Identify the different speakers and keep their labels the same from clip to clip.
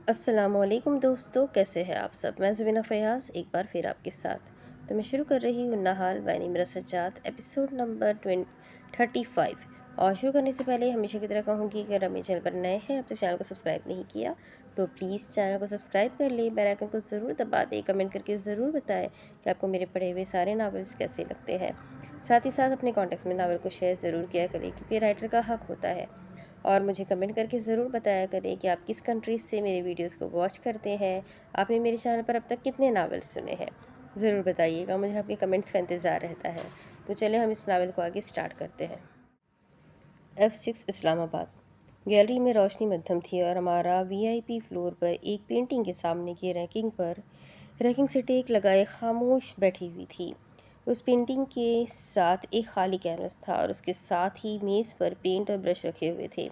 Speaker 1: السلام علیکم دوستو، کیسے ہیں آپ سب؟ میں زبینہ فیاض ایک بار پھر آپ کے ساتھ تو میں شروع کر رہی ہوں نہال بینی میرا سجاد ایپیسوڈ نمبر 35۔ اور شروع کرنے سے پہلے ہمیشہ کی طرح کہوں گی کہ اگر ہمیں چینل پر نئے ہیں اب تک چینل کو سبسکرائب نہیں کیا تو پلیز چینل کو سبسکرائب کر لیں، بیل آئیکن کو ضرور دبا دیں، کمنٹ کر کے ضرور بتائیں کہ آپ کو میرے پڑھے ہوئے سارے ناولز کیسے لگتے ہیں۔ ساتھ ہی ساتھ اپنے کانٹیکٹس میں ناول کو شیئر ضرور کیا کریں کیونکہ رائٹر کا حق ہوتا ہے۔ اور مجھے کمنٹ کر کے ضرور بتایا کریں کہ آپ کس کنٹریز سے میرے ویڈیوز کو واچ کرتے ہیں، آپ نے میرے چینل پر اب تک کتنے ناولز سنے ہیں، ضرور بتائیے گا، مجھے آپ کے کمنٹس کا انتظار رہتا ہے۔ تو چلیں ہم اس ناول کو آگے سٹارٹ کرتے ہیں۔ F6 اسلام آباد۔ گیلری میں روشنی مدھم تھی اور ہمارا VIP فلور پر ایک پینٹنگ کے سامنے کی ریکنگ سے ٹیک لگائے خاموش بیٹھی ہوئی تھی۔ اس پینٹنگ کے ساتھ ایک خالی کینوس تھا اور اس کے ساتھ ہی میز پر پینٹ اور برش رکھے ہوئے تھے۔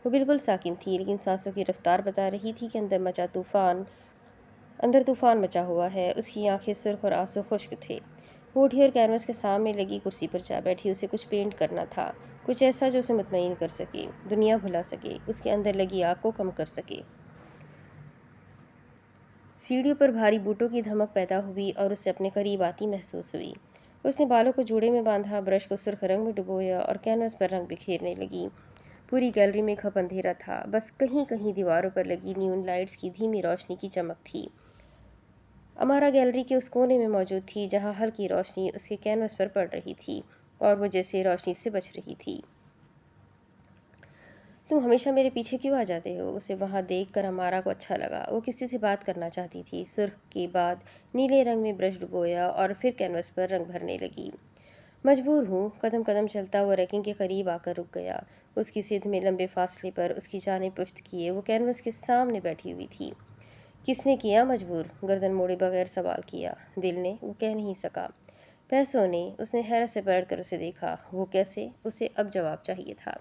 Speaker 1: وہ بالکل ساکن تھی لیکن سانسوں کی رفتار بتا رہی تھی کہ اندر طوفان مچا ہوا ہے۔ اس کی آنکھیں سرخ اور آنسو خشک تھے۔ وہ اٹھی اور کینوس کے سامنے لگی کرسی پر جا بیٹھی۔ اسے کچھ پینٹ کرنا تھا، کچھ ایسا جو اسے مطمئن کر سکے، دنیا بھلا سکے، اس کے اندر لگی آگ کو کم کر سکے۔ سیڑھیوں پر بھاری بوٹوں کی دھمک پیدا ہوئی اور اسے اپنے قریب آتی محسوس ہوئی۔ اس نے بالوں کو جوڑے میں باندھا، برش کو سرخ رنگ میں ڈبویا اور کینوس پر رنگ بکھیرنے لگی۔ پوری گیلری میں کھپ اندھیرا تھا، بس کہیں کہیں دیواروں پر لگی نیون لائٹس کی دھیمی روشنی کی چمک تھی۔ امارا گیلری کے اس کونے میں موجود تھی جہاں ہلکی روشنی اس کے کینوس پر پڑ رہی تھی اور وہ جیسے روشنی سے بچ رہی تھی۔ تم ہمیشہ میرے پیچھے کیوں آ جاتے ہو؟ اسے وہاں دیکھ کر امارا کو اچھا لگا۔ وہ کسی سے بات کرنا چاہتی تھی۔ سرخ کے بعد نیلے رنگ میں برش ڈبویا اور پھر کینوس پر رنگ بھرنے لگی۔ مجبور ہوں۔ قدم قدم چلتا وہ ریکنگ کے قریب آ کر رک گیا۔ اس کی سدھ میں لمبے فاصلے پر اس کی جانب پشت کیے وہ کینوس کے سامنے بیٹھی ہوئی تھی۔ کس نے کیا مجبور؟ گردن موڑے بغیر سوال کیا۔ دل نے، وہ کہہ نہیں سکا۔ پیسوں نے؟ اس نے حیرت سے پلٹ کر اسے دیکھا۔ وہ کیسے؟ اسے اب جواب چاہیے تھا۔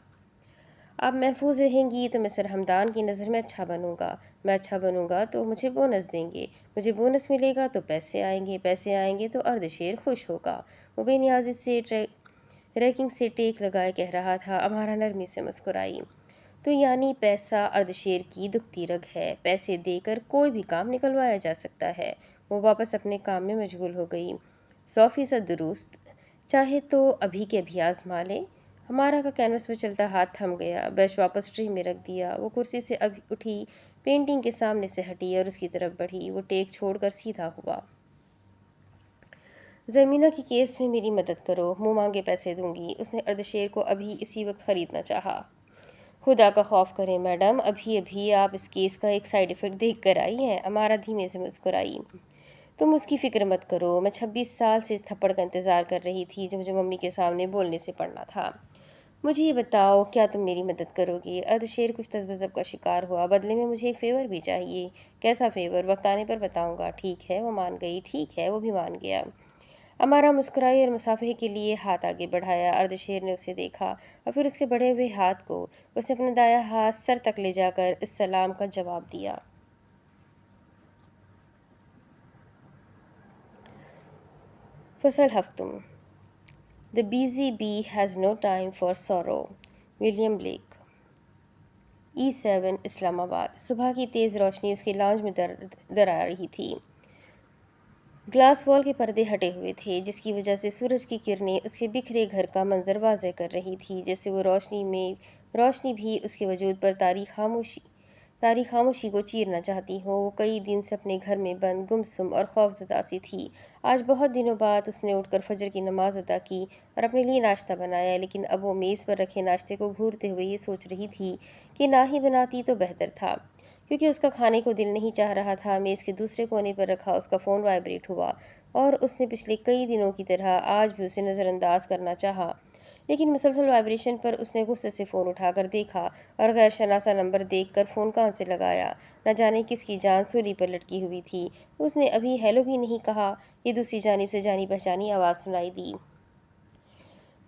Speaker 1: آپ محفوظ رہیں گی تو میں سر ہمدان کی نظر میں اچھا بنوں گا، میں اچھا بنوں گا تو مجھے بونس دیں گے، مجھے بونس ملے گا تو پیسے آئیں گے تو اردشیر خوش ہوگا۔ وہ بے نیازی سے ریکنگ سے ٹیک لگائے کہہ رہا تھا۔ امارا نرمی سے مسکرائی۔ تو یعنی پیسہ اردشیر کی دکھتی رگ ہے، پیسے دے کر کوئی بھی کام نکلوایا جا سکتا ہے۔ وہ واپس اپنے کام میں مشغول ہو گئی۔ 100% درست، چاہے تو ابھی کے ابھی آزما لیں۔ ہمارا کا کینوس پر چلتا ہاتھ تھم گیا۔ برش واپس ٹری میں رکھ دیا۔ وہ کرسی سے اب اٹھی، پینٹنگ کے سامنے سے ہٹی اور اس کی طرف بڑھی۔ وہ ٹیک چھوڑ کر سیدھا ہوا۔ زرمینہ کی کیس میں میری مدد کرو، منہ مانگے پیسے دوں گی۔ اس نے اردشیر کو ابھی اسی وقت خریدنا چاہا۔ خدا کا خوف کریں میڈم، ابھی آپ اس کیس کا ایک سائیڈ ایفیکٹ دیکھ کر آئی ہیں۔ امارا دھیمے سے مسکرائی۔ تم اس کی فکر مت کرو، میں 26 سال سے اس تھپڑ کا انتظار کر رہی تھی جو مجھے ممی کے سامنے بولنے سے پڑنا تھا۔ مجھے یہ بتاؤ، کیا تم میری مدد کرو گی؟ اردشیر کچھ تذبذب کا شکار ہوا۔ بدلے میں مجھے ایک فیور بھی چاہیے۔ کیسا فیور؟ وقت آنے پر بتاؤں گا۔ ٹھیک ہے، وہ مان گئی۔ ٹھیک ہے، وہ بھی مان گیا۔ امارا مسکرائی اور مصافحے کے لیے ہاتھ آگے بڑھایا۔ اردشیر نے اسے دیکھا اور پھر اس کے بڑھے ہوئے ہاتھ کو اس نے اپنا دایاں ہاتھ سر تک لے جا کر اس سلام کا جواب دیا۔ فصل ہفتم۔ The busy bee has no time for sorrow۔ William black. E7 اسلام آباد۔ صبح کی تیز روشنی اس کے لاؤنج میں در آ رہی تھی۔ گلاس وال کے پردے ہٹے ہوئے تھے جس کی وجہ سے سورج کی کرنیں اس کے بکھرے گھر کا منظر واضح کر رہی تھی، جیسے وہ روشنی بھی اس کے وجود پر تاریخ خاموشی کو چیرنا چاہتی ہو۔ وہ کئی دن سے اپنے گھر میں بند، گمسم اور خوفزدہ سی تھی۔ آج بہت دنوں بعد اس نے اٹھ کر فجر کی نماز ادا کی اور اپنے لیے ناشتہ بنایا، لیکن اب وہ میز پر رکھے ناشتے کو گھورتے ہوئے یہ سوچ رہی تھی کہ نہ ہی بناتی تو بہتر تھا، کیونکہ اس کا کھانے کو دل نہیں چاہ رہا تھا۔ میز کے دوسرے کونے پر رکھا اس کا فون وائبریٹ ہوا اور اس نے پچھلے کئی دنوں کی طرح آج بھی اسے نظر انداز کرنا چاہا، لیکن مسلسل وائبریشن پر اس نے غصے سے فون اٹھا کر دیکھا اور غیر شناسا نمبر دیکھ کر فون کان سے لگایا۔ نہ جانے کس کی جان سولی پر لٹکی ہوئی تھی۔ اس نے ابھی ہیلو بھی نہیں کہا کہ دوسری جانب سے جانی پہچانی آواز سنائی دی۔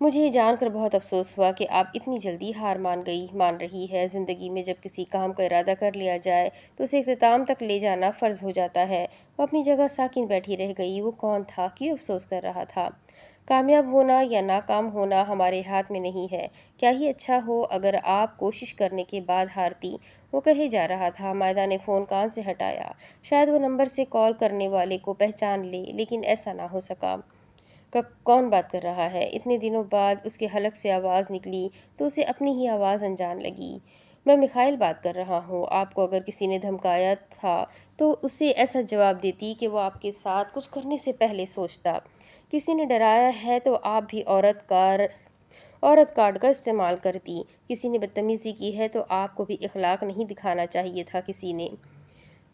Speaker 1: مجھے یہ جان کر بہت افسوس ہوا کہ آپ اتنی جلدی ہار مان رہی ہے۔ زندگی میں جب کسی کام کا ارادہ کر لیا جائے تو اسے اختتام تک لے جانا فرض ہو جاتا ہے۔ وہ اپنی جگہ ساکن بیٹھی رہ گئی۔ وہ کون تھا؟ کیوں افسوس کر رہا تھا؟ کامیاب ہونا یا ناکام ہونا ہمارے ہاتھ میں نہیں ہے۔ کیا ہی اچھا ہو اگر آپ کوشش کرنے کے بعد ہارتی، وہ کہے جا رہا تھا۔ مائدہ نے فون کان سے ہٹایا۔ شاید وہ نمبر سے کال کرنے والے کو پہچان لے، لیکن ایسا نہ ہو سکا۔ کون بات کر رہا ہے؟ اتنے دنوں بعد اس کے حلق سے آواز نکلی تو اسے اپنی ہی آواز انجان لگی۔ میں میخائیل بات کر رہا ہوں۔ آپ کو اگر کسی نے دھمکایا تھا تو اسے ایسا جواب دیتی کہ وہ آپ کے ساتھ کچھ کرنے سے پہلے سوچتا۔ کسی نے ڈرایا ہے تو آپ بھی عورت کارڈ کا استعمال کرتی۔ کسی نے بدتمیزی کی ہے تو آپ کو بھی اخلاق نہیں دکھانا چاہیے تھا کسی نے۔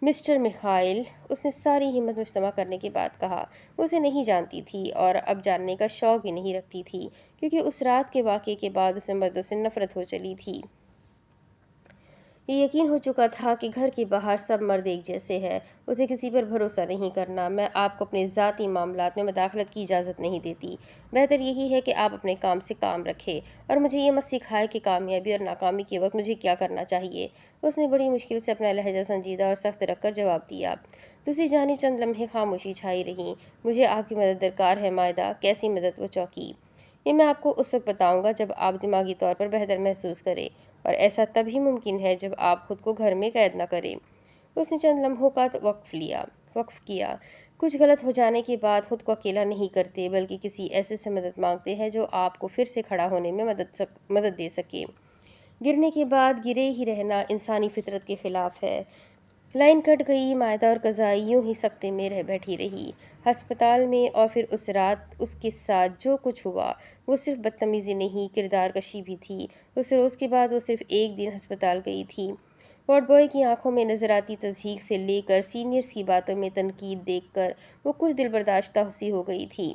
Speaker 1: مسٹر میخائیل، اس نے ساری ہمت مجتمع کرنے کے بعد کہا۔ وہ اسے نہیں جانتی تھی اور اب جاننے کا شوق بھی نہیں رکھتی تھی، کیونکہ اس رات کے واقعے کے بعد اسے مردوں سے نفرت ہو چلی تھی۔ یہ یقین ہو چکا تھا کہ گھر کے باہر سب مرد ایک جیسے ہیں۔ اسے کسی پر بھروسہ نہیں کرنا۔ میں آپ کو اپنے ذاتی معاملات میں مداخلت کی اجازت نہیں دیتی۔ بہتر یہی ہے کہ آپ اپنے کام سے کام رکھیں اور مجھے یہ مت سکھائے کہ کامیابی اور ناکامی کے وقت مجھے کیا کرنا چاہیے۔ اس نے بڑی مشکل سے اپنا لہجہ سنجیدہ اور سخت رکھ کر جواب دیا۔ دوسری جانب چند لمحے خاموشی چھائی رہی۔ مجھے آپ کی مدد درکار ہے مائدہ۔ کیسی مدد؟ وہ چونکی۔ یہ میں آپ کو اس وقت بتاؤں گا جب آپ دماغی طور پر بہتر محسوس کریں، اور ایسا تب ہی ممکن ہے جب آپ خود کو گھر میں قید نہ کریں۔ اس نے چند لمحوں کا وقف کیا۔ کچھ غلط ہو جانے کے بعد خود کو اکیلا نہیں کرتے، بلکہ کسی ایسے سے مدد مانگتے ہیں جو آپ کو پھر سے کھڑا ہونے میں مدد دے سکے۔ گرنے کے بعد گرے ہی رہنا انسانی فطرت کے خلاف ہے۔ لائن کٹ گئی۔ مائدہ اور قضائی یوں ہی سکتے میں رہ بیٹھی رہی۔ ہسپتال میں اور پھر اس رات اس کے ساتھ جو کچھ ہوا وہ صرف بدتمیزی نہیں، کردار کشی بھی تھی۔ اس روز کے بعد وہ صرف ایک دن ہسپتال گئی تھی۔ وارڈ بوائے کی آنکھوں میں نظر آتی تضحیک سے لے کر سینئرز کی باتوں میں تنقید دیکھ کر وہ کچھ دل برداشتہ سی ہو گئی تھی۔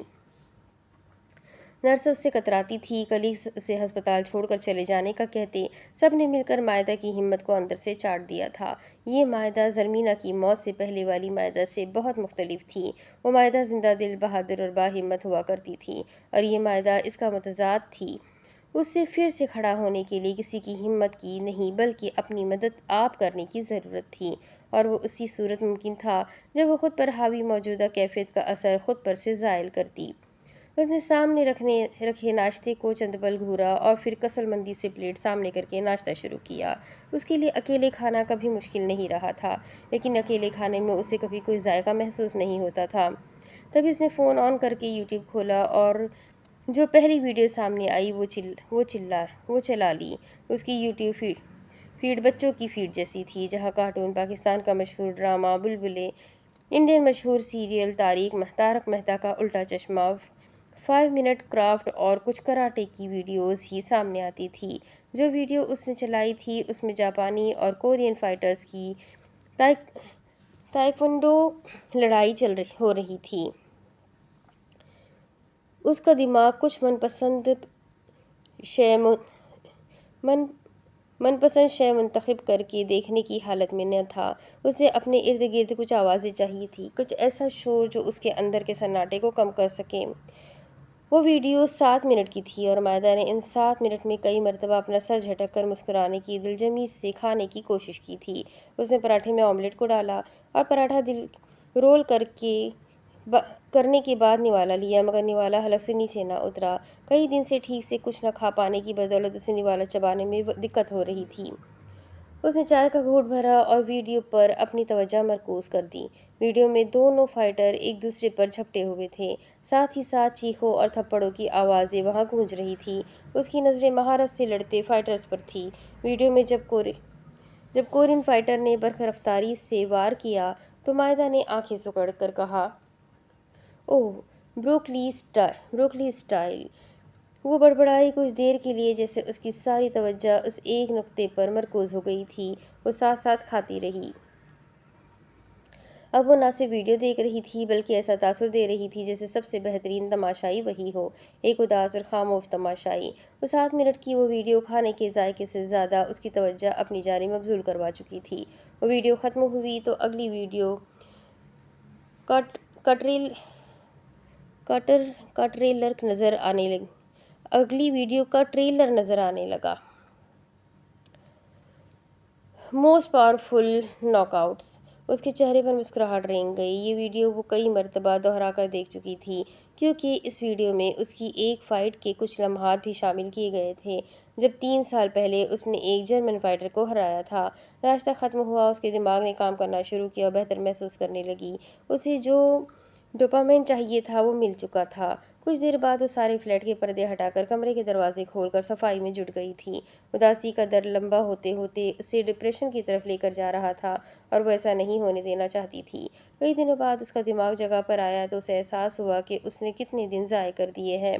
Speaker 1: نرس اس سے کتراتی تھی، کلیگز اسے ہسپتال چھوڑ کر چلے جانے کا کہتے۔ سب نے مل کر مائدہ کی ہمت کو اندر سے چاٹ دیا تھا۔ یہ مائدہ زرمینہ کی موت سے پہلے والی مائدہ سے بہت مختلف تھی۔ وہ مائدہ زندہ دل، بہادر اور باہمت ہوا کرتی تھی، اور یہ مائدہ اس کا متضاد تھی۔ اس سے پھر سے کھڑا ہونے کے لیے کسی کی ہمت کی نہیں، بلکہ اپنی مدد آپ کرنے کی ضرورت تھی، اور وہ اسی صورت ممکن تھا جب وہ خود پر حاوی موجودہ کیفیت کا اثر خود پر سے زائل کرتی۔ اس نے سامنے رکھے ناشتے کو چند پل گھورا اور پھر کسل مندی سے پلیٹ سامنے کر کے ناشتہ شروع کیا۔ اس کے لیے اکیلے کھانا کبھی مشکل نہیں رہا تھا، لیکن اکیلے کھانے میں اسے کبھی کوئی ذائقہ محسوس نہیں ہوتا تھا۔ تب اس نے فون آن کر کے یوٹیوب کھولا اور جو پہلی ویڈیو سامنے آئی وہ چلا لی۔ اس کی یوٹیوب فیڈ بچوں کی فیڈ جیسی تھی، جہاں کارٹون، پاکستان کا مشہور ڈرامہ بلبلیں، انڈین مشہور سیریل تارک مہتا کا الٹا چشمہ، 5 منٹ کرافٹ اور کچھ کراٹے کی ویڈیوز ہی سامنے آتی تھی۔ جو ویڈیو اس نے چلائی تھی اس میں جاپانی اور کورین فائٹرز کی تائیکوانڈو لڑائی ہو رہی تھی۔ اس کا دماغ کچھ من پسند شے منتخب کر کے دیکھنے کی حالت میں نہ تھا۔ اسے اپنے ارد گرد کچھ آوازیں چاہیے تھی، کچھ ایسا شور جو اس کے اندر کے سناٹے کو کم کر سکے۔ وہ ویڈیو 7 منٹ کی تھی، اور مائدہ نے ان 7 منٹ میں کئی مرتبہ اپنا سر جھٹک کر مسکرانے کی دلجمی سے کھانے کی کوشش کی تھی۔ اس نے پراٹھے میں آملیٹ کو ڈالا اور پراٹھا رول کرنے کے بعد نوالا لیا، مگر نوالا حلق سے نیچے نہ اترا۔ کئی دن سے ٹھیک سے کچھ نہ کھا پانے کی بدولت اسے نوالا چبانے میں دقت ہو رہی تھی۔ اس نے چائے کا گھونٹ بھرا اور ویڈیو پر اپنی توجہ مرکوز کر دی۔ ویڈیو میں دونوں فائٹر ایک دوسرے پر جھپٹے ہوئے تھے، ساتھ ہی ساتھ چیخوں اور تھپڑوں کی آوازیں وہاں گونج رہی تھیں۔ اس کی نظریں مہارت سے لڑتے فائٹرز پر تھیں۔ ویڈیو میں جب کورین فائٹر نے برق رفتاری سے وار کیا تو مائدہ نے آنکھیں سکڑ کر کہا، اوہ، بروکلی اسٹائل۔ وہ بڑبڑائی کچھ دیر کے لیے، جیسے اس کی ساری توجہ اس ایک نقطے پر مرکوز ہو گئی تھی۔ وہ ساتھ ساتھ کھاتی رہی۔ اب وہ نہ صرف ویڈیو دیکھ رہی تھی بلکہ ایسا تاثر دے رہی تھی جیسے سب سے بہترین تماشائی وہی ہو، ایک اداس اور خاموش تماشائی۔ وہ 7 منٹ کی وہ ویڈیو کھانے کے ذائقے سے زیادہ اس کی توجہ اپنی جانب مبذول کروا چکی تھی۔ وہ ویڈیو ختم ہوئی تو اگلی ویڈیو کا ٹریلر نظر آنے لگا۔ موسٹ پاورفل ناک آؤٹس۔ اس کے چہرے پر مسکراہٹ رنگ گئی۔ یہ ویڈیو وہ کئی مرتبہ دہرا کر دیکھ چکی تھی، کیونکہ اس ویڈیو میں اس کی ایک فائٹ کے کچھ لمحات بھی شامل کیے گئے تھے جب 3 سال پہلے اس نے ایک جرمن فائٹر کو ہرایا تھا۔ راستہ ختم ہوا، اس کے دماغ نے کام کرنا شروع کیا اور بہتر محسوس کرنے لگی۔ اسے جو ڈوپامین چاہیے تھا وہ مل چکا تھا۔ کچھ دیر بعد وہ سارے فلیٹ کے پردے ہٹا کر کمرے کے دروازے کھول کر صفائی میں جٹ گئی تھی۔ اداسی کا در لمبا ہوتے ہوتے اسے ڈپریشن کی طرف لے کر جا رہا تھا اور وہ ایسا نہیں ہونے دینا چاہتی تھی۔ کئی دنوں بعد اس کا دماغ جگہ پر آیا تو اسے احساس ہوا کہ اس نے کتنے دن ضائع کر دیے ہیں۔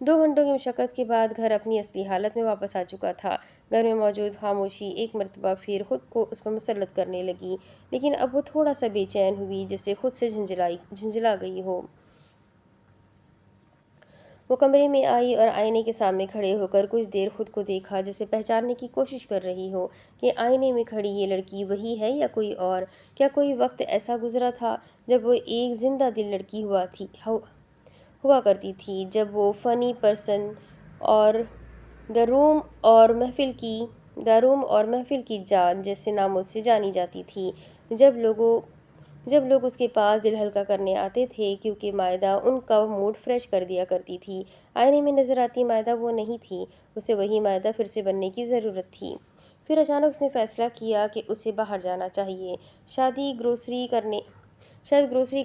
Speaker 1: 2 گھنٹوں کی مشقت کے بعد گھر اپنی اصلی حالت میں واپس آ چکا تھا۔ گھر میں موجود خاموشی ایک مرتبہ پھر خود کو اس پر مسلط کرنے لگی، لیکن اب وہ تھوڑا سا بے چین ہوئی، جیسے خود سے جھنجھلا گئی ہو۔ وہ کمرے میں آئی اور آئینے کے سامنے کھڑے ہو کر کچھ دیر خود کو دیکھا، جیسے پہچاننے کی کوشش کر رہی ہو کہ آئینے میں کھڑی یہ لڑکی وہی ہے یا کوئی اور۔ کیا کوئی وقت ایسا گزرا تھا جب وہ ایک زندہ دل لڑکی ہوا کرتی تھی، جب وہ فنی پرسن اور دا روم اور محفل کی جان جیسے ناموں سے جانی جاتی تھی، جب لوگ اس کے پاس دل ہلکا کرنے آتے تھے کیونکہ مائدہ ان کا موڈ فریش کر دیا کرتی تھی۔ آئینے میں نظر آتی مائدہ وہ نہیں تھی، اسے وہی مائدہ پھر سے بننے کی ضرورت تھی۔ پھر اچانک اس نے فیصلہ کیا کہ اسے باہر جانا چاہیے، شاید گروسری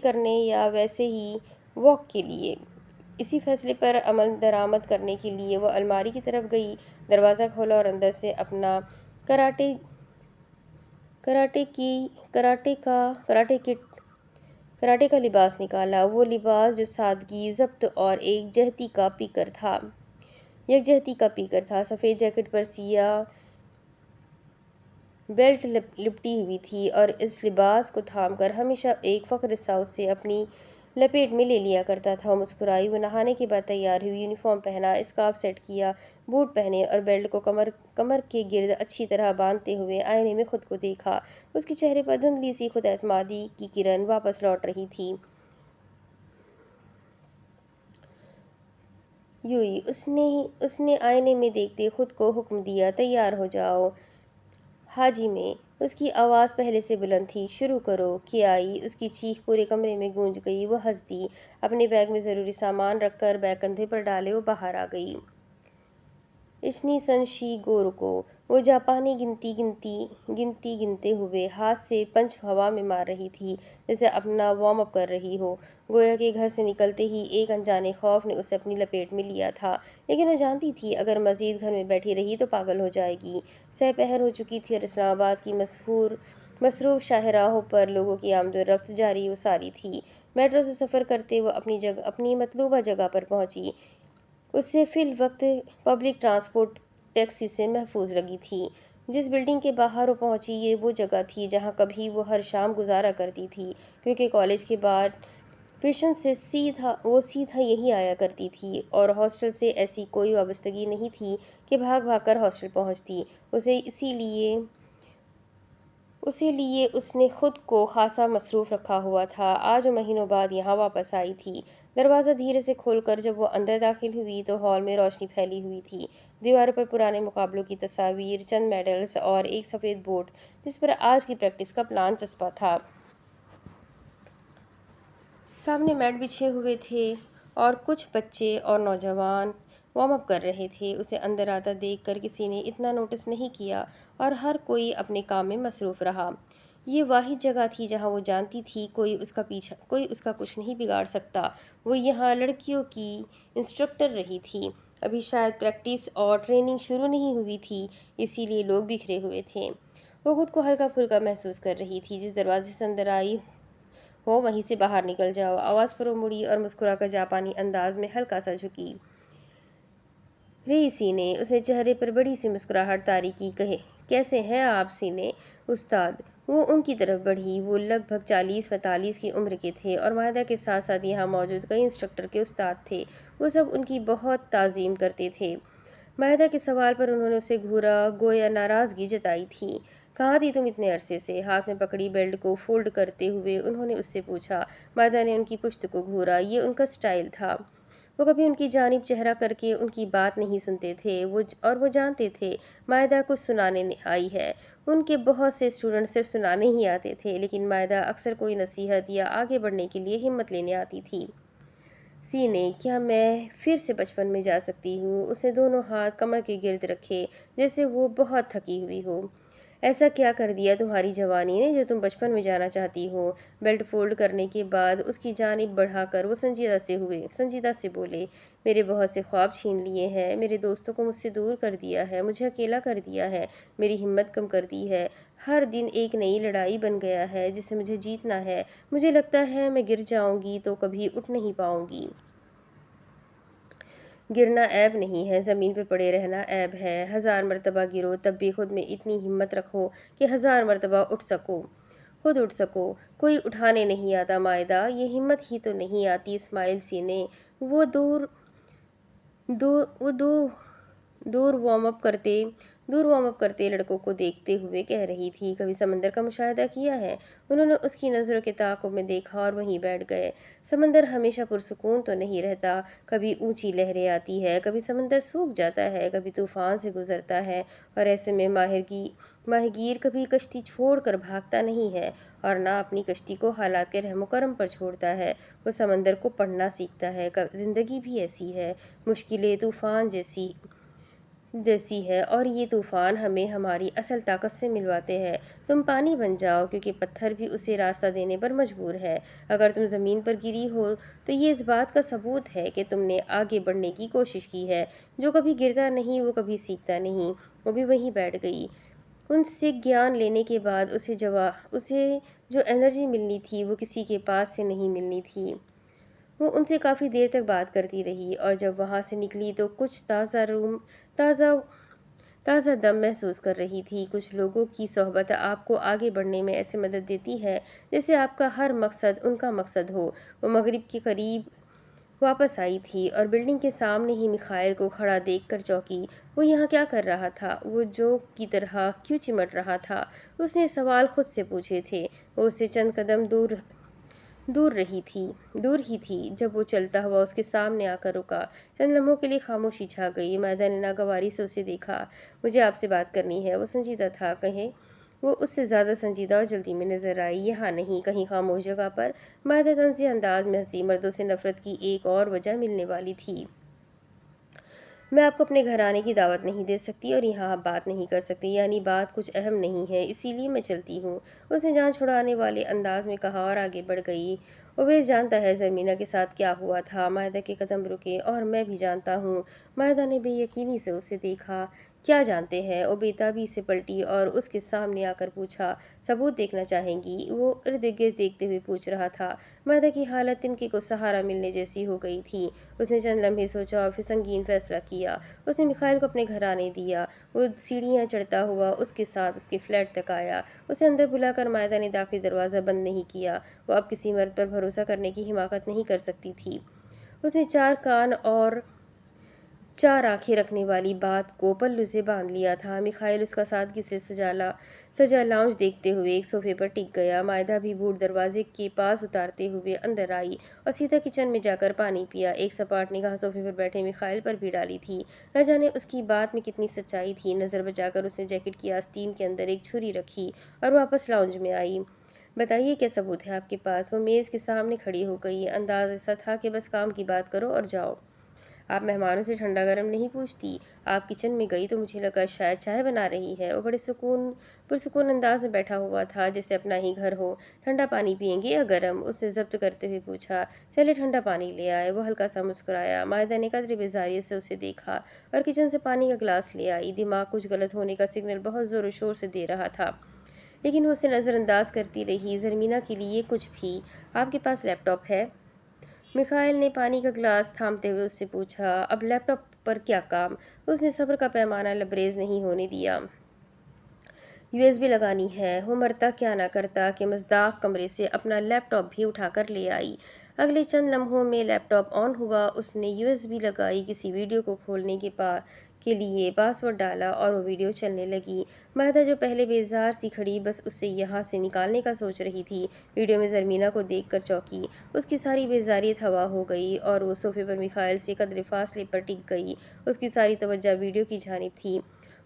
Speaker 1: کرنے یا ویسے ہی واک کے لیے۔ اسی فیصلے پر عمل درآمد کرنے کے لیے وہ الماری کی طرف گئی، دروازہ کھولا اور اندر سے اپنا کراٹے کا لباس نکالا، وہ لباس جو سادگی، ضبط اور یکجہتی کا پیکر تھا۔ سفید جیکٹ پر سیاہ بیلٹ لپٹی ہوئی تھی اور اس لباس کو تھام کر ہمیشہ ایک فخر سا اسے اپنی لپیٹ میں لے لیا کرتا تھا۔ وہ مسکرائی۔ وہ نہانے کے بعد تیار ہوئی، یونیفارم پہنا، اسکارف سیٹ کیا، بوٹ پہنے اور بیلٹ کو کمر کے گرد اچھی طرح باندھتے ہوئے آئینے میں خود کو دیکھا۔ اس کے چہرے پر دھندلی سی خود اعتمادی کی کرن واپس لوٹ رہی تھی۔ اس نے آئینے میں دیکھتے خود کو حکم دیا، تیار ہو جاؤ حاجی میں۔ اس کی آواز پہلے سے بلند تھی۔ شروع کرو۔ کیائی؟ اس کی چیخ پورے کمرے میں گونج گئی۔ وہ ہنس دی۔ اپنے بیگ میں ضروری سامان رکھ کر بیگ کندھے پر ڈالے وہ باہر آ گئی۔ اچنی سن شی گوروکو۔ وہ جاپانی گنتے ہوئے ہاتھ سے پنچ ہوا میں مار رہی تھی، جیسے اپنا وارم اپ کر رہی ہو۔ گویا کہ گھر سے نکلتے ہی ایک انجانے خوف نے اسے اپنی لپیٹ میں لیا تھا، لیکن وہ جانتی تھی اگر مزید گھر میں بیٹھی رہی تو پاگل ہو جائے گی۔ سہ پہر ہو چکی تھی اور اسلام آباد کی مصروف شاہراہوں پر لوگوں کی آمد و رفت جاری و ساری تھی۔ میٹرو سے سفر کرتے وہ اپنی مطلوبہ جگہ پر پہنچی۔ اسے فی الوقت پبلک ٹرانسپورٹ ٹیکسی سے محفوظ لگی تھی۔ جس بلڈنگ کے باہر وہ پہنچی یہ وہ جگہ تھی جہاں کبھی وہ ہر شام گزارا کرتی تھی، کیونکہ کالج کے بعد ٹیوشن سے وہ سیدھا یہی آیا کرتی تھی اور ہاسٹل سے ایسی کوئی وابستگی نہیں تھی کہ بھاگ بھاگ کر ہاسٹل پہنچتی۔ اسے لیے اس نے خود کو خاصا مصروف رکھا ہوا تھا۔ آج وہ مہینوں بعد یہاں واپس آئی تھی۔ دروازہ دھیرے سے کھول کر جب وہ اندر داخل ہوئی تو ہال میں روشنی پھیلی ہوئی تھی۔ دیواروں پر پرانے مقابلوں کی تصاویر، چند میڈلز اور ایک سفید بورڈ جس پر آج کی پریکٹس کا پلان چسپاں تھا۔ سامنے میٹ بچھے ہوئے تھے اور کچھ بچے اور نوجوان وارم اپ کر رہے تھے۔ اسے اندر آتا دیکھ کر کسی نے اتنا نوٹس نہیں کیا اور ہر کوئی اپنے کام میں مصروف رہا۔ یہ واحد جگہ تھی جہاں وہ جانتی تھی کوئی اس کا کچھ نہیں بگاڑ سکتا۔ وہ یہاں لڑکیوں کی انسٹرکٹر رہی تھی۔ ابھی شاید پریکٹس اور ٹریننگ شروع نہیں ہوئی تھی، اسی لیے لوگ بکھرے ہوئے تھے۔ وہ خود کو ہلکا پھلکا محسوس کر رہی تھی۔ جس دروازے سے اندر آئی ہو وہیں سے باہر نکل جاؤ۔ آواز پر وہ مڑی اور مسکرا کر جاپانی انداز میں ہلکا سا جھکی۔ ریسی نے اسے چہرے پر بڑی سی مسکراہٹ طاری کی۔ کیسے ہیں آپ سینے استاد؟ وہ ان کی طرف بڑھی۔ وہ لگ بھگ 40-45 کی عمر کے تھے اور مائدہ کے ساتھ ساتھ یہاں موجود کئی انسٹرکٹر کے استاد تھے۔ وہ سب ان کی بہت تعظیم کرتے تھے۔ مائدہ کے سوال پر انہوں نے اسے گھورا، گویا ناراضگی جتائی تھی۔ کہاں تھی تم اتنے عرصے سے؟ ہاتھ میں پکڑی بیلٹ کو فولڈ کرتے ہوئے انہوں نے اس سے پوچھا۔ مائدہ نے ان کی پشت کو گھورا۔ یہ ان کا سٹائل تھا۔ وہ کبھی ان کی جانب چہرہ کر کے ان کی بات نہیں سنتے تھے، وہ جانتے تھے مائدہ کچھ سنانے آئی ہے۔ ان کے بہت سے اسٹوڈنٹ صرف سنانے ہی آتے تھے، لیکن مائدہ اکثر کوئی نصیحت یا آگے بڑھنے کے لیے ہمت لینے آتی تھی۔ سی نے کیا میں پھر سے بچپن میں جا سکتی ہوں؟ اس نے دونوں ہاتھ کمر کے گرد رکھے جیسے وہ بہت تھکی ہوئی ہو۔ ایسا کیا کر دیا تمہاری جوانی نے جو تم بچپن میں جانا چاہتی ہو؟ بیلٹ فولڈ کرنے کے بعد اس کی جانب بڑھا کر وہ سنجیدہ سے بولے، میرے بہت سے خواب چھین لیے ہیں، میرے دوستوں کو مجھ سے دور کر دیا ہے، مجھے اکیلا کر دیا ہے، میری ہمت کم کر دی ہے، ہر دن ایک نئی لڑائی بن گیا ہے جسے مجھے جیتنا ہے، مجھے لگتا ہے میں گر جاؤں گی تو کبھی اٹھ نہیں پاؤں گی۔ گرنا عیب نہیں ہے، زمین پر پڑے رہنا عیب ہے۔ 1000 مرتبہ گرو تب بھی خود میں اتنی ہمت رکھو کہ 1000 مرتبہ خود اٹھ سکو۔ کوئی اٹھانے نہیں آتا مائدہ، یہ ہمت ہی تو نہیں آتی۔ اسماعیل سی نے وہ دور وارم اپ کرتے لڑکوں کو دیکھتے ہوئے کہہ رہی تھی، کبھی سمندر کا مشاہدہ کیا ہے؟ انہوں نے اس کی نظروں کے تعاقب میں دیکھا اور وہیں بیٹھ گئے۔ سمندر ہمیشہ پرسکون تو نہیں رہتا، کبھی اونچی لہریں آتی ہے، کبھی سمندر سوکھ جاتا ہے، کبھی طوفان سے گزرتا ہے، اور ایسے میں ماہی گیر کبھی کشتی چھوڑ کر بھاگتا نہیں ہے اور نہ اپنی کشتی کو حالات کے رحم و کرم پر چھوڑتا ہے، وہ سمندر کو پڑھنا سیکھتا ہے۔ زندگی بھی ایسی ہے، مشکلیں طوفان جیسی ہے، اور یہ طوفان ہمیں ہماری اصل طاقت سے ملواتے ہیں۔ تم پانی بن جاؤ کیونکہ پتھر بھی اسے راستہ دینے پر مجبور ہے۔ اگر تم زمین پر گری ہو تو یہ اس بات کا ثبوت ہے کہ تم نے آگے بڑھنے کی کوشش کی ہے۔ جو کبھی گرتا نہیں وہ کبھی سیکھتا نہیں۔ وہ بھی وہیں بیٹھ گئی۔ ان سے گیان لینے کے بعد اسے جو انرجی ملنی تھی وہ کسی کے پاس سے نہیں ملنی تھی۔ وہ ان سے کافی دیر تک بات کرتی رہی، اور جب وہاں سے نکلی تو کچھ تازہ دم محسوس کر رہی تھی۔ کچھ لوگوں کی صحبت آپ کو آگے بڑھنے میں ایسے مدد دیتی ہے جیسے آپ کا ہر مقصد ان کا مقصد ہو۔ وہ مغرب کے قریب واپس آئی تھی اور بلڈنگ کے سامنے ہی میخائیل کو کھڑا دیکھ کر چونکی۔ وہ یہاں کیا کر رہا تھا؟ وہ جوک کی طرح کیوں چمٹ رہا تھا؟ اس نے سوال خود سے پوچھے تھے۔ وہ اس سے چند قدم دور ہی تھی جب وہ چلتا ہوا اس کے سامنے آ کر رکا۔ چند لمحوں کے لیے خاموشی چھا گئی۔ مائدہ نے ناگواری سے اسے دیکھا۔ مجھے آپ سے بات کرنی ہے۔ وہ سنجیدہ تھا، کہیں وہ اس سے زیادہ سنجیدہ اور جلدی میں نظر آئی۔ یہاں نہیں، کہیں خاموش جگہ پر۔ مائدہ طنزیہ انداز میں ہنسی۔ مردوں سے نفرت کی ایک اور وجہ ملنے والی تھی۔ میں آپ کو اپنے گھر آنے کی دعوت نہیں دے سکتی اور یہاں آپ بات نہیں کر سکتے، یعنی بات کچھ اہم نہیں ہے، اسی لیے میں چلتی ہوں، اس نے جان چھڑانے والے انداز میں کہا اور آگے بڑھ گئی۔ اویس جانتا ہے زرمینا کے ساتھ کیا ہوا تھا۔ مائدہ کے قدم رکے۔ اور میں بھی جانتا ہوں۔ مائدہ نے بے یقینی سے اسے دیکھا۔ کیا جانتے ہیں؟ وہ بے تابی سے پلٹی اور اس کے سامنے آ کر پوچھا، ثبوت دیکھنا چاہیں گی؟ وہ ارد گرد دیکھتے ہوئے پوچھ رہا تھا۔ مائدہ کی حالت تنکے کو سہارا ملنے جیسی ہو گئی تھی۔ اس نے چند لمحے سوچا اور پھر سنگین فیصلہ کیا۔ اس نے میخائیل کو اپنے گھر آنے دیا۔ وہ سیڑھیاں چڑھتا ہوا اس کے ساتھ اس کے فلیٹ تک آیا۔ اسے اندر بلا کر مائدہ نے داخلی دروازہ بند نہیں کیا۔ وہ اب کسی مرد پر بھروسہ کرنے کی حماقت نہیں کر سکتی تھی۔ اس نے 4 کان اور 4 آنکھیں رکھنے والی بات کو پلو سے باندھ لیا تھا۔ میخائیل اس کا سادگی سے سجا لاؤنج دیکھتے ہوئے ایک صوفے پر ٹک گیا۔ مائدہ بھی بوٹ دروازے کے پاس اتارتے ہوئے اندر آئی اور سیدھا کچن میں جا کر پانی پیا۔ ایک سپاٹ نگاہ صوفے پر بیٹھے میخائیل پر بھی ڈالی تھی۔ نہ جانے اس کی بات میں کتنی سچائی تھی۔ نظر بچا کر اس نے جیکٹ کی آستین کے اندر ایک چھری رکھی اور واپس لاؤنج میں آئی۔ بتائیے کیا ثبوت ہے آپ کے پاس؟ وہ میز کے سامنے کھڑی ہو گئی۔ انداز ایسا تھا کہ بس کام کی بات کرو اور جاؤ۔ آپ مہمانوں سے ٹھنڈا گرم نہیں پوچھتی؟ آپ کچن میں گئی تو مجھے لگا شاید چائے بنا رہی ہے۔ وہ بڑے پرسکون انداز میں بیٹھا ہوا تھا جیسے اپنا ہی گھر ہو۔ ٹھنڈا پانی پئیں گے یا گرم؟ اس نے ضبط کرتے ہوئے پوچھا۔ چلے ٹھنڈا پانی لے آئے۔ وہ ہلکا سا مسکرایا۔ مائدہ نے قدرے بیزاریت سے اسے دیکھا اور کچن سے پانی کا گلاس لے آئی۔ دماغ کچھ غلط ہونے کا سگنل بہت زور و شور سے دے رہا تھا، لیکن وہ اسے نظر انداز کرتی رہی۔ زرمینا کے لیے کچھ بھی۔ آپ کے پاس لیپ ٹاپ ہے؟ میخائیل نے پانی کا گلاس تھامتے ہوئے اس سے پوچھا۔ اب لیپ ٹاپ پر کیا کام؟ اس نے صبر کا پیمانہ لبریز نہیں ہونے دیا۔ USB لگانی ہے۔ وہ مرتا کیا نہ کرتا کہ مصداق کمرے سے اپنا لیپ ٹاپ بھی اٹھا کر لے آئی۔ اگلے چند لمحوں میں لیپ ٹاپ آن ہوا۔ اس نے USB لگائی، کسی ویڈیو کو کے لیے پاسورڈ ڈالا اور وہ ویڈیو چلنے لگی۔ مائدہ جو پہلے بیزار سی کھڑی بس اسے یہاں سے نکالنے کا سوچ رہی تھی، ویڈیو میں زرمینہ کو دیکھ کر چونکی۔ اس کی ساری بیزاریت ہوا ہو گئی اور وہ صوفے پر میخائیل سے قدر فاصلے پر ٹک گئی۔ اس کی ساری توجہ ویڈیو کی جانب تھی۔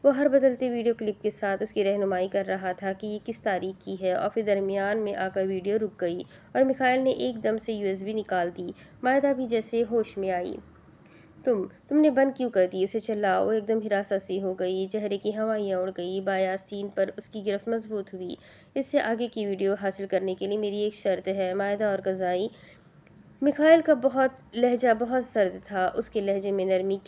Speaker 1: وہ ہر بدلتے ویڈیو کلپ کے ساتھ اس کی رہنمائی کر رہا تھا کہ یہ کس تاریخ کی ہے، اور پھر درمیان میں آ کر ویڈیو رک گئی اور میخائیل نے ایک دم سے USB نکال دی۔ مائدہ بھی جیسے ہوش میں آئی۔ تم نے بند کیوں کر دی؟ اسے چلا۔ وہ ایک دم ہراساں سی ہو گئی، چہرے کی ہوائیاں اڑ گئی، بائیں آستین پر اس کی گرفت مضبوط ہوئی۔ اس سے آگے کی ویڈیو حاصل کرنے کے لیے میری ایک شرط ہے، مائدہ اور قضائی۔ میخائیل کا لہجہ بہت سرد تھا، اس کے لہجے میں نرمی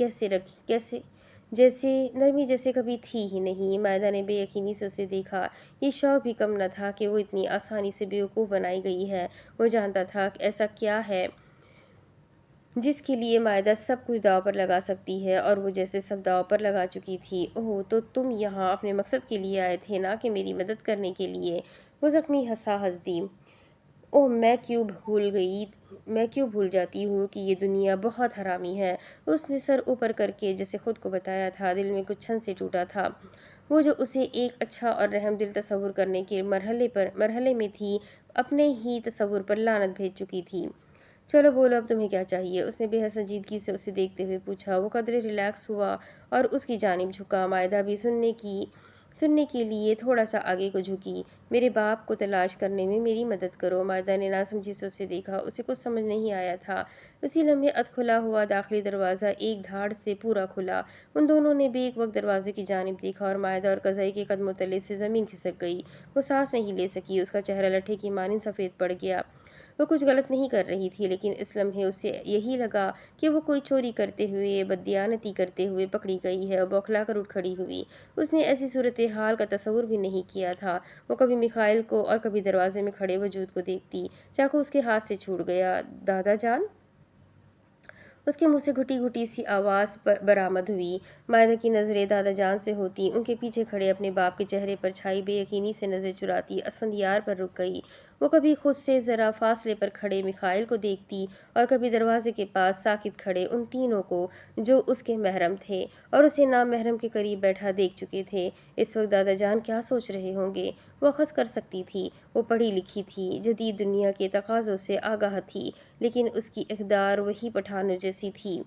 Speaker 1: جیسے کبھی تھی ہی نہیں۔ مائدہ نے بے یقینی سے اسے دیکھا۔ یہ شوق بھی کم نہ تھا کہ وہ اتنی آسانی سے بیوقوف بنائی گئی ہے۔ وہ جانتا تھا کہ ایسا کیا ہے جس کے لیے مائدہ سب کچھ داؤ پر لگا سکتی ہے، اور وہ جیسے سب داؤ پر لگا چکی تھی۔ اوہ، تو تم یہاں اپنے مقصد کے لیے آئے تھے، نہ کہ میری مدد کرنے کے لیے؟ وہ زخمی ہنس دی۔ اوہ، میں کیوں بھول جاتی ہوں کہ یہ دنیا بہت حرامی ہے۔ اس نے سر اوپر کر کے جیسے خود کو بتایا تھا، دل میں کچھ چھن سے ٹوٹا تھا۔ وہ جو اسے ایک اچھا اور رحم دل تصور کرنے کے مرحلے میں تھی، اپنے ہی تصور پر لعنت بھیج چکی تھی۔ چلو بولو، اب تمہیں کیا چاہیے؟ اس نے بے حد سنجیدگی سے اسے دیکھتے ہوئے پوچھا۔ وہ قدرے ریلیکس ہوا اور اس کی جانب جھکا۔ مائدہ بھی سننے کے لیے تھوڑا سا آگے کو جھکی۔ میرے باپ کو تلاش کرنے میں میری مدد کرو۔ مائدہ نے ناسمجھی سے اسے دیکھا۔ اسے کچھ سمجھ نہیں آیا تھا۔ اسی لمحے کھلا ہوا داخلی دروازہ ایک دھاڑ سے پورا کھلا۔ ان دونوں نے بھی ایک وقت دروازے کی جانب دیکھا، اور مائدہ اور قزائی کے قدموں تلے سے زمین کھسک گئی۔ وہ سانس نہیں لے سکی۔ اس کا چہرہ لٹھے کی مانند سفید پڑ گیا۔ وہ کچھ غلط نہیں کر رہی تھی، لیکن اس لمحے اسے یہی لگا کہ وہ کوئی چوری کرتے ہوئے، بددیانتی کرتے ہوئے پکڑی گئی ہے، اور بوکھلا کر اٹھ کھڑی ہوئی۔ اس نے ایسی صورتحال کا تصور بھی نہیں کیا تھا۔ وہ کبھی میخائیل کو اور کبھی دروازے میں کھڑے وجود کو دیکھتی۔ چاقو اس کے ہاتھ سے چھوٹ گیا۔ دادا جان؟ اس کے منہ سے گھٹی گھٹی سی آواز برآمد ہوئی۔ مائدہ کی نظریں دادا جان سے ہوتی ان کے پیچھے کھڑے اپنے باپ کے چہرے پر چھائی بے یقینی سے نظر چراتی اسفندیار پر رک گئی۔ وہ کبھی خود سے ذرا فاصلے پر کھڑے میخائیل کو دیکھتی، اور کبھی دروازے کے پاس ساکت کھڑے ان تینوں کو جو اس کے محرم تھے اور اسے نامحرم کے قریب بیٹھا دیکھ چکے تھے۔ اس وقت دادا جان کیا سوچ رہے ہوں گے؟ وہ اخذ کر سکتی تھی۔ وہ پڑھی لکھی تھی، جدید دنیا کے تقاضوں سے آگاہ تھی، لیکن اس کی اقدار وہی پٹھانوں جیسی تھی۔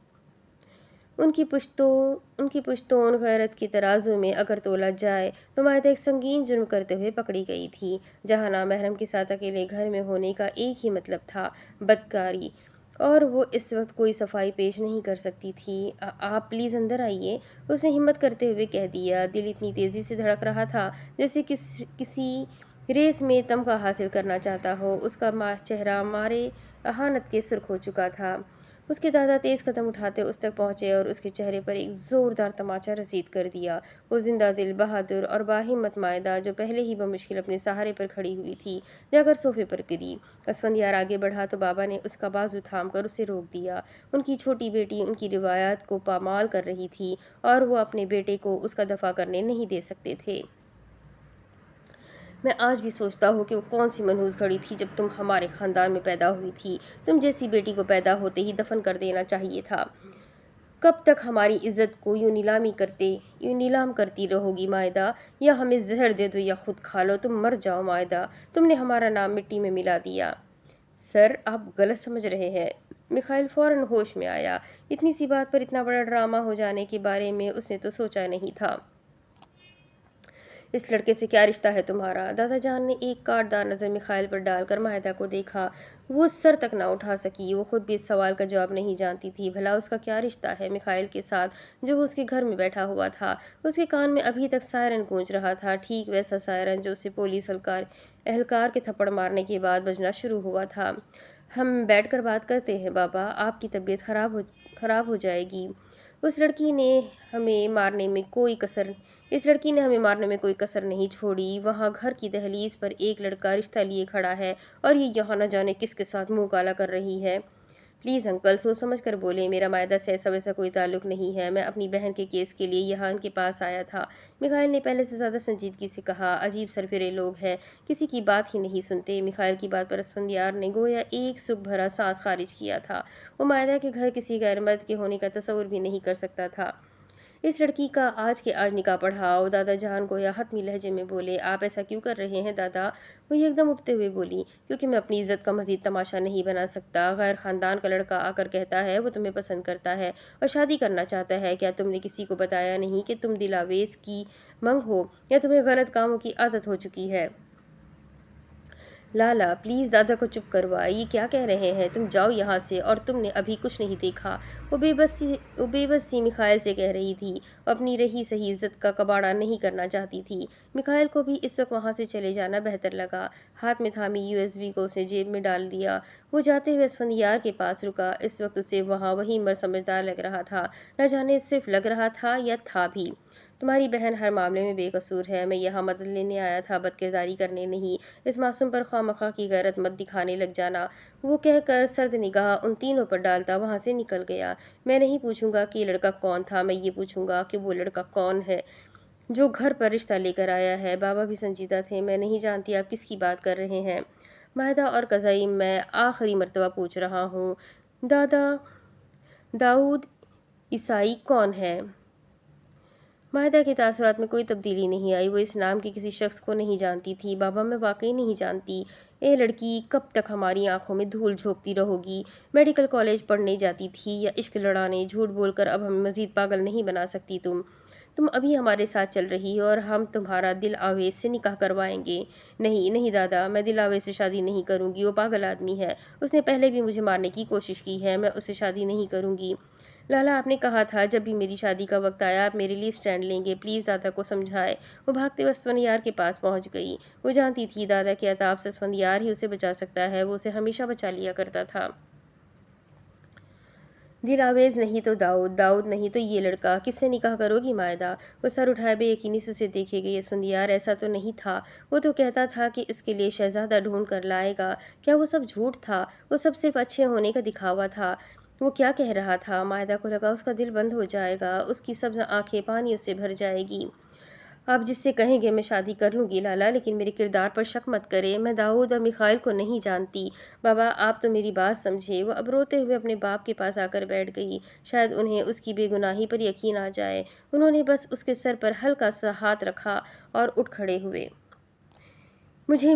Speaker 1: ان کی پشتون غیرت کے ترازو میں اگر تولا جائے تو مائدہ ایک سنگین جرم کرتے ہوئے پکڑی گئی تھی، جہاں نامحرم کے ساتھ اکیلے گھر میں ہونے کا ایک ہی مطلب تھا، بدکاری، اور وہ اس وقت کوئی صفائی پیش نہیں کر سکتی تھی۔ آپ پلیز اندر آئیے، اس نے ہمت کرتے ہوئے کہہ دیا۔ دل اتنی تیزی سے دھڑک رہا تھا جیسے کسی ریس میں تمغہ حاصل کرنا چاہتا ہو۔ اس کا چہرہ مارے اہانت کے سرخ ہو چکا تھا۔ اس کے دادا تیز قدم اٹھاتے اس تک پہنچے اور اس کے چہرے پر ایک زوردار تماچا رسید کر دیا۔ وہ زندہ دل، بہادر اور باہمت مائدہ، جو پہلے ہی بمشکل اپنے سہارے پر کھڑی ہوئی تھی، جا کر صوفے پر گری۔ اسفندیار آگے بڑھا تو بابا نے اس کا بازو تھام کر اسے روک دیا۔ ان کی چھوٹی بیٹی ان کی روایات کو پامال کر رہی تھی، اور وہ اپنے بیٹے کو اس کا دفاع کرنے نہیں دے سکتے تھے۔ میں آج بھی سوچتا ہوں کہ وہ کون سی منحوس گھڑی تھی جب تم ہمارے خاندان میں پیدا ہوئی تھی۔ تم جیسی بیٹی کو پیدا ہوتے ہی دفن کر دینا چاہیے تھا۔ کب تک ہماری عزت کو یوں نیلام کرتی رہو گی مائدہ؟ یا ہمیں زہر دے دو یا خود کھا لو، تم مر جاؤ مائدہ۔ تم نے ہمارا نام مٹی میں ملا دیا۔ سر، آپ غلط سمجھ رہے ہیں۔ میخائیل فوراً ہوش میں آیا۔ اتنی سی بات پر اتنا بڑا ڈرامہ ہو جانے کے بارے میں اس نے تو سوچا نہیں تھا۔ اس لڑکے سے کیا رشتہ ہے تمہارا؟ دادا جان نے ایک کاٹدار نظر میخائیل پر ڈال کر مائدہ کو دیکھا۔ وہ سر تک نہ اٹھا سکی۔ وہ خود بھی اس سوال کا جواب نہیں جانتی تھی۔ بھلا اس کا کیا رشتہ ہے میخائیل کے ساتھ، جو وہ اس کے گھر میں بیٹھا ہوا تھا؟ اس کے کان میں ابھی تک سائرن گونج رہا تھا، ٹھیک ویسا سائرن جو اسے پولیس اہلکار کے تھپڑ مارنے کے بعد بجنا شروع ہوا تھا۔ ہم بیٹھ کر بات کرتے ہیں بابا، آپ کی طبیعت خراب ہو جائے گی۔ اس لڑکی نے ہمیں مارنے میں کوئی کسر نہیں چھوڑی۔ وہاں گھر کی دہلیز پر ایک لڑکا رشتہ لیے کھڑا ہے، اور یہ یہاں نہ جانے کس کے ساتھ منہ کالا کر رہی ہے۔ پلیز انکل، سوچ سمجھ کر بولیں، میرا مائدہ سے ایسا ویسا کوئی تعلق نہیں ہے۔ میں اپنی بہن کے کیس کے لیے یہاں ان کے پاس آیا تھا۔ میخائیل نے پہلے سے زیادہ سنجیدگی سے کہا۔ عجیب سرفرے لوگ ہیں، کسی کی بات ہی نہیں سنتے۔ میخائیل کی بات پر اسفندیار نے گویا ایک سکھ بھرا سانس خارج کیا تھا۔ وہ مائدہ کے گھر کسی غیر مرد کے ہونے کا تصور بھی نہیں کر سکتا تھا۔ اس لڑکی کا آج کے آج نکاح پڑھاؤ۔ دادا جان گویا حتمی لہجے میں بولے۔ آپ ایسا کیوں کر رہے ہیں دادا؟ وہ ایک دم اٹھتے ہوئے بولی۔ کیونکہ میں اپنی عزت کا مزید تماشا نہیں بنا سکتا۔ غیر خاندان کا لڑکا آ کر کہتا ہے وہ تمہیں پسند کرتا ہے اور شادی کرنا چاہتا ہے۔ کیا تم نے کسی کو بتایا نہیں کہ تم دل آویز کی منگ ہو یا تمہیں غلط کاموں کی عادت ہو چکی ہے؟ لالا پلیز دادا کو چپ کروا۔ یہ کیا کہہ رہے ہیں؟ تم جاؤ یہاں سے، اور تم نے ابھی کچھ نہیں دیکھا۔ وہ بے بس سی میخائل سے کہہ رہی تھی۔ وہ اپنی رہی صحیح عزت کا کباڑہ نہیں کرنا چاہتی تھی۔ میخائل کو بھی اس وقت وہاں سے چلے جانا بہتر لگا۔ ہاتھ میں تھامی USB کو اس نے جیب میں ڈال دیا۔ وہ جاتے ہوئے اسفندیار کے پاس رکا۔ اس وقت اسے وہاں وہی مرد سمجھدار لگ رہا تھا، نہ جانے صرف لگ رہا تھا یا تھا بھی۔ تمہاری بہن ہر معاملے میں بے قصور ہے۔ میں یہاں مدد لینے آیا تھا، بد کرداری کرنے نہیں۔ اس معصوم پر خواہ مخواہ کی غیرت مت دکھانے لگ جانا۔ وہ کہہ کر سرد نگاہ ان تینوں پر ڈالتا وہاں سے نکل گیا۔ میں نہیں پوچھوں گا کہ یہ لڑکا کون تھا، میں یہ پوچھوں گا کہ وہ لڑکا کون ہے جو گھر پر رشتہ لے کر آیا ہے۔ بابا بھی سنجیدہ تھے۔ میں نہیں جانتی آپ کس کی بات کر رہے ہیں ماہدہ اور قزئی، میں آخری مرتبہ پوچھ رہا ہوں۔ داؤد عیسائی کون ہے؟ ماہدہ کے تاثرات میں کوئی تبدیلی نہیں آئی۔ وہ اس نام کے کسی شخص کو نہیں جانتی تھی۔ بابا میں واقعی نہیں جانتی۔ اے لڑکی، کب تک ہماری آنکھوں میں دھول جھونکتی رہو گی؟ میڈیکل کالج پڑھنے جاتی تھی یا عشق لڑانے؟ جھوٹ بول کر اب ہمیں مزید پاگل نہیں بنا سکتی تم ابھی ہمارے ساتھ چل رہی ہو اور ہم تمہارا دل آویز سے نکاح کروائیں گے۔ نہیں دادا، میں دل آویز سے شادی نہیں کروں گی۔ وہ پاگل آدمی ہے، اس نے پہلے بھی مجھے مارنے کی کوشش کی ہے۔ میں اس سے شادی نہیں کروں گی۔ لالا آپ نے کہا تھا جب بھی میری شادی کا وقت آیا آپ میرے لیے سٹینڈ لیں گے۔ پلیز دادا کو سمجھائے۔ وہ بھاگتے ہوئے اسفندیار کے پاس پہنچ گئی۔ وہ جانتی تھی دادا کے عتاب سے اسفندیار ہی اسے بچا سکتا ہے۔ وہ اسے ہمیشہ بچا لیا کرتا تھا۔ دل آویز نہیں تو داؤد نہیں تو یہ لڑکا، کس سے نکاح کرو گی مائدہ؟ وہ سر اٹھائے بے یقینی سے اسے دیکھے گئی۔ اسفندیار ایسا تو نہیں تھا، وہ تو کہتا تھا کہ اس کے لیے شہزادہ ڈھونڈ کر لائے گا۔ کیا وہ سب جھوٹ تھا؟ وہ سب صرف اچھے ہونے کا دکھاوا تھا؟ وہ کیا کہہ رہا تھا؟ مائدہ کو لگا اس کا دل بند ہو جائے گا، اس کی سبز آنکھیں پانیوں سے بھر جائے گی۔ آپ جس سے کہیں گے میں شادی کر لوں گی لالا، لیکن میرے کردار پر شک مت کرے۔ میں داؤد اور میخائل کو نہیں جانتی۔ بابا آپ تو میری بات سمجھے۔ وہ اب روتے ہوئے اپنے باپ کے پاس آ کر بیٹھ گئی۔ شاید انہیں اس کی بے گناہی پر یقین آ جائے۔ انہوں نے بس اس کے سر پر ہلکا سا ہاتھ رکھا اور اٹھ کھڑے ہوئے۔ مجھے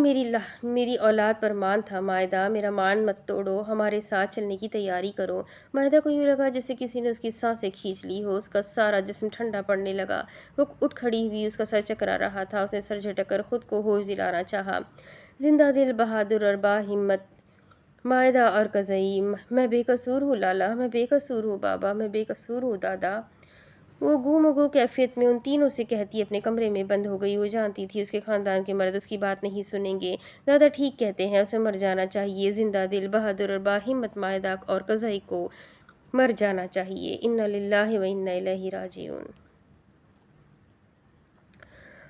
Speaker 1: میری اولاد پر مان تھا مائدہ، میرا مان مت توڑو، ہمارے ساتھ چلنے کی تیاری کرو۔ مائدہ کو یوں لگا جیسے کسی نے اس کی سانسیں کھینچ لی ہو۔ اس کا سارا جسم ٹھنڈا پڑنے لگا۔ وہ اٹھ کھڑی ہوئی، اس کا سر چکرا رہا تھا۔ اس نے سر جھٹک کر خود کو ہوش دلانا چاہا۔ زندہ دل، بہادر اور باہمت مائدہ اور قزئی، میں بے قصور ہوں لالا، میں بے قصور ہوں بابا، میں بے قصور ہوں دادا۔ وہ گم و گو کیفیت میں ان تینوں سے کہتی اپنے کمرے میں بند ہو گئی۔ وہ جانتی تھی اس کے خاندان کے مرد اس کی بات نہیں سنیں گے۔ دادا ٹھیک کہتے ہیں، اسے مر جانا چاہیے۔ زندہ دل، بہادر اور باہمت مائدہ اور قزئی کو مر جانا چاہیے۔ انا للہ و انا الیہ راجعون۔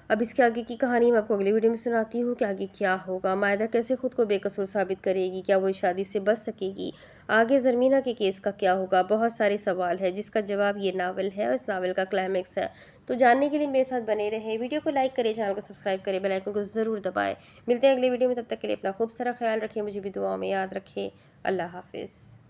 Speaker 1: اب اس کے آگے کی کہانی میں آپ کو اگلی ویڈیو میں سناتی ہوں کہ آگے کیا ہوگا۔ مائدہ کیسے خود کو بے قصور ثابت کرے گی؟ کیا وہ اس شادی سے بچ سکے گی؟ آگے زرمینہ کے کیس کا کیا ہوگا؟ بہت سارے سوال ہے جس کا جواب یہ ناول ہے اور اس ناول کا کلائمیکس ہے۔ تو جاننے کے لیے میرے ساتھ بنے رہے، ویڈیو کو لائک کریں، چینل کو سبسکرائب کریں، بیل آئیکن کو ضرور دبائیں۔ ملتے ہیں اگلے ویڈیو میں، تب تک کے لیے اپنا خوب سارا خیال رکھیں، مجھے بھی دعاؤں میں یاد رکھیں۔ اللہ حافظ۔